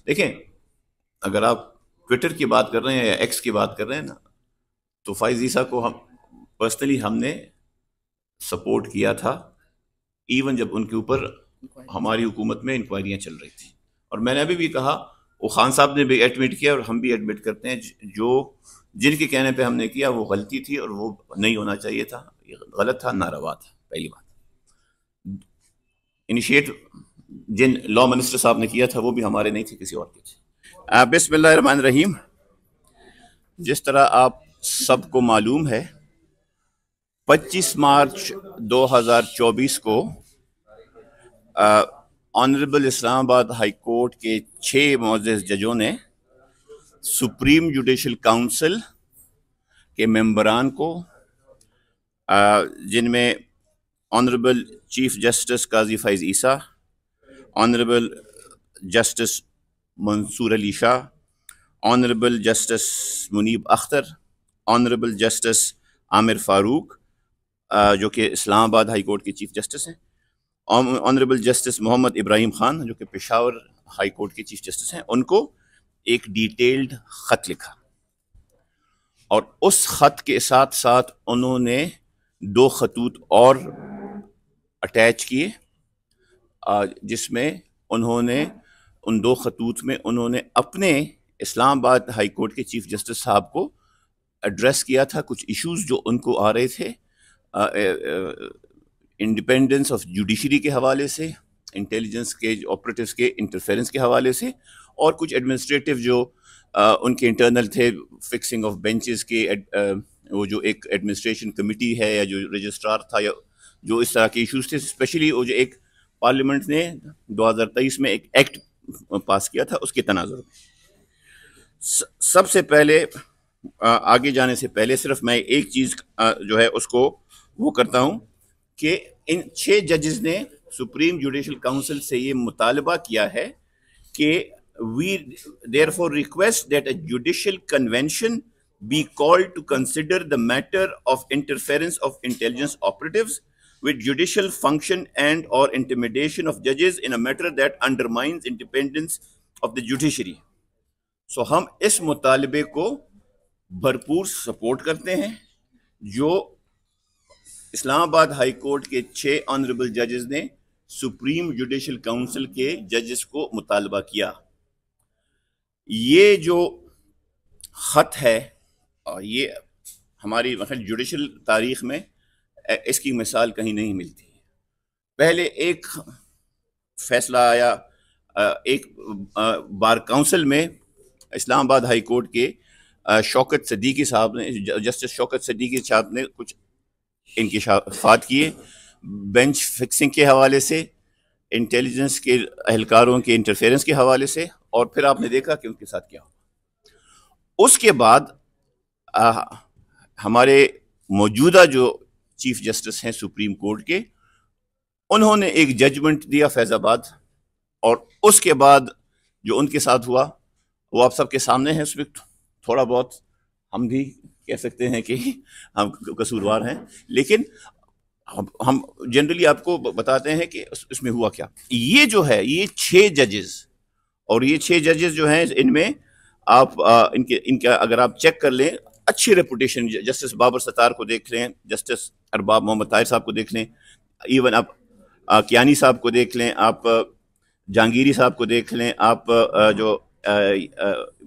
دیکھیں، اگر آپ ٹویٹر کی بات کر رہے ہیں یا ایکس کی بات کر رہے ہیں نا، تو فائز عیسیٰ کو ہم پرسنلی ہم نے سپورٹ کیا تھا، ایون جب ان کے اوپر ہماری حکومت میں انکوائریاں چل رہی تھیں. اور میں نے ابھی بھی کہا، وہ خان صاحب نے بھی ایڈمٹ کیا اور ہم بھی ایڈمٹ کرتے ہیں، جو جن کے کہنے پہ ہم نے کیا وہ غلطی تھی اور وہ نہیں ہونا چاہیے تھا، یہ غلط تھا، ناروا تھا. پہلی بات انیشیٹ جن لا منسٹر صاحب نے کیا تھا وہ بھی ہمارے نہیں تھے، کسی اور کے تھے. بسم اللہ الرحمن الرحیم. جس طرح آپ سب کو معلوم ہے، 25 مارچ 2024 کو آنریبل اسلام آباد ہائی کورٹ کے 6 معزز ججوں نے سپریم جوڈیشل کاؤنسل کے ممبران کو، جن میں آنریبل چیف جسٹس قاضی فائز عیسیٰ، آنریبل جسٹس منصور علی شاہ، آنریبل جسٹس منیب اختر، آنریبل جسٹس عامر فاروق جو کہ اسلام آباد ہائی کورٹ کے چیف جسٹس ہیں، آنریبل جسٹس محمد ابراہیم خان جو کہ پشاور ہائی کورٹ کے چیف جسٹس ہیں، ان کو ایک ڈیٹیلڈ خط لکھا. اور اس خط کے ساتھ ساتھ انہوں نے 2 خطوط اور اٹیچ کیے، جس میں انہوں نے ان 2 خطوط میں انہوں نے اپنے اسلام آباد ہائی کورٹ کے چیف جسٹس صاحب کو ایڈریس کیا تھا، کچھ ایشوز جو ان کو آ رہے تھے انڈیپینڈنس آف جوڈیشری کے حوالے سے، انٹیلیجنس کے آپریٹیوز کے انٹرفیرنس کے حوالے سے، اور کچھ ایڈمنسٹریٹو جو ان کے انٹرنل تھے، فکسنگ آف بینچز کے، وہ جو ایک ایڈمنسٹریشن کمیٹی ہے یا جو رجسٹرار تھا، یا جو اس طرح کے ایشوز تھے، اسپیشلی وہ جو ایک پارلیمنٹ نے 2023 میں ایک ایکٹ پاس کیا تھا، اس کے تناظر میں. سب سے پہلے آگے جانے سے پہلے صرف میں ایک چیز جو ہے اس کو وہ کرتا ہوں کہ ان 6 ججز نے سپریم جوڈیشل کاؤنسل سے یہ مطالبہ کیا ہے کہ we therefore request that a judicial convention be called to consider the matter of interference of intelligence operatives with judicial function and or intimidation of judges in a matter that undermines independence of the judiciary. So ہم اس مطالبے کو بھرپور support کرتے ہیں جو اسلام آباد high court کے 6 honourable ججز نے سپریم جوڈیشل کاؤنسل کے ججز کو مطالبہ کیا. یہ جو خط ہے، یہ ہماری جوڈیشل تاریخ میں اس کی مثال کہیں نہیں ملتی. پہلے ایک فیصلہ آیا ایک بار کاؤنسل میں، اسلام آباد ہائی کورٹ کے شوکت صدیقی صاحب نے، جسٹس شوکت صدیقی صاحب نے کچھ انکشافات کیے بینچ فکسنگ کے حوالے سے، انٹیلیجنس کے اہلکاروں کے انٹرفیرنس کے حوالے سے، اور پھر آپ نے دیکھا کہ ان کے ساتھ کیا ہوا. اس کے بعد ہمارے موجودہ جو چیف جسٹس ہیں سپریم کورٹ کے، انہوں نے ایک ججمنٹ دیا فیض آباد، اور اس کے بعد جو ان کے ساتھ ہوا وہ آپ سب کے سامنے ہے. اس میں تھوڑا بہت ہم بھی کہہ سکتے ہیں کہ ہم قصوروار ہیں، لیکن ہم جنرلی آپ کو بتاتے ہیں کہ اس میں ہوا کیا. یہ جو ہے، یہ 6 ججز، اور یہ 6 ججز جو ہیں، ان میں آپ ان کا اگر آپ چیک کر لیں، اچھی ریپوٹیشن. جسٹس بابر ستار کو دیکھ لیں، جسٹس ارباب محمد طاہر صاحب کو دیکھ لیں، ایون آپ کیانی صاحب کو دیکھ لیں، آپ جہانگیری صاحب کو دیکھ لیں، آپ جو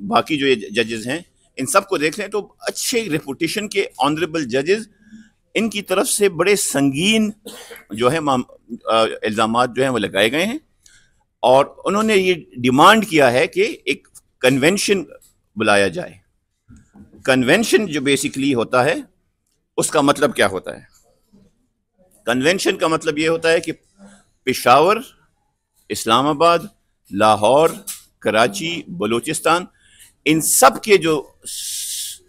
باقی جو ججز ہیں ان سب کو دیکھ لیں، تو اچھے ریپوٹیشن کے آنریبل ججز، ان کی طرف سے بڑے سنگین جو ہے الزامات جو ہیں وہ لگائے گئے ہیں. اور انہوں نے یہ ڈیمانڈ کیا ہے کہ ایک کنونشن بلایا جائے. کنونشن جو بیسیکلی ہوتا ہے، اس کا مطلب کیا ہوتا ہے؟ کنونشن کا مطلب یہ ہوتا ہے کہ پشاور، اسلام آباد، لاہور، کراچی، بلوچستان، ان سب کے جو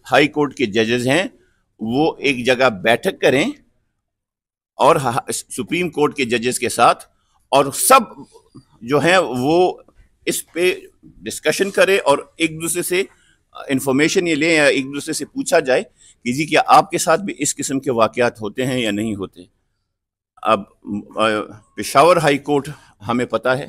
ہائی کورٹ کے ججز ہیں وہ ایک جگہ بیٹھک کریں اور سپریم کورٹ کے ججز کے ساتھ، اور سب جو ہیں وہ اس پہ ڈسکشن کرے اور ایک دوسرے سے انفارمیشن یہ لیں، یا ایک دوسرے سے پوچھا جائے کہ جی کیا آپ کے ساتھ بھی اس قسم کے واقعات ہوتے ہیں یا نہیں ہوتے. اب پشاور ہائی کورٹ ہمیں پتہ ہے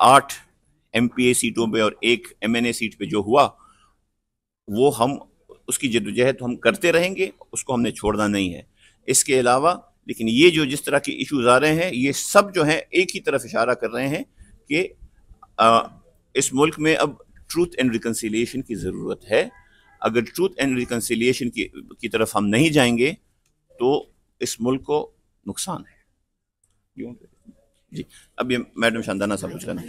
8 MP سیٹوں پہ اور ایک MNA سیٹ پہ جو ہوا وہ ہم اس کی جدوجہد ہم کرتے رہیں گے، اس کو ہم نے چھوڑنا نہیں ہے. اس کے علاوہ لیکن یہ جو جس طرح کے ایشوز آ رہے ہیں یہ سب جو ہیں ایک ہی طرف اشارہ کر رہے ہیں کہ اس ملک میں اب ٹروتھ اینڈ ریکنسیلیشن کی ضرورت ہے. اگر ٹروتھ اینڈ ریکنسیلیشن کی طرف ہم نہیں جائیں گے تو اس ملک کو نقصان ہے. جی اب یہ میڈم شاندانہ صاحب کچھ کرنا ہے.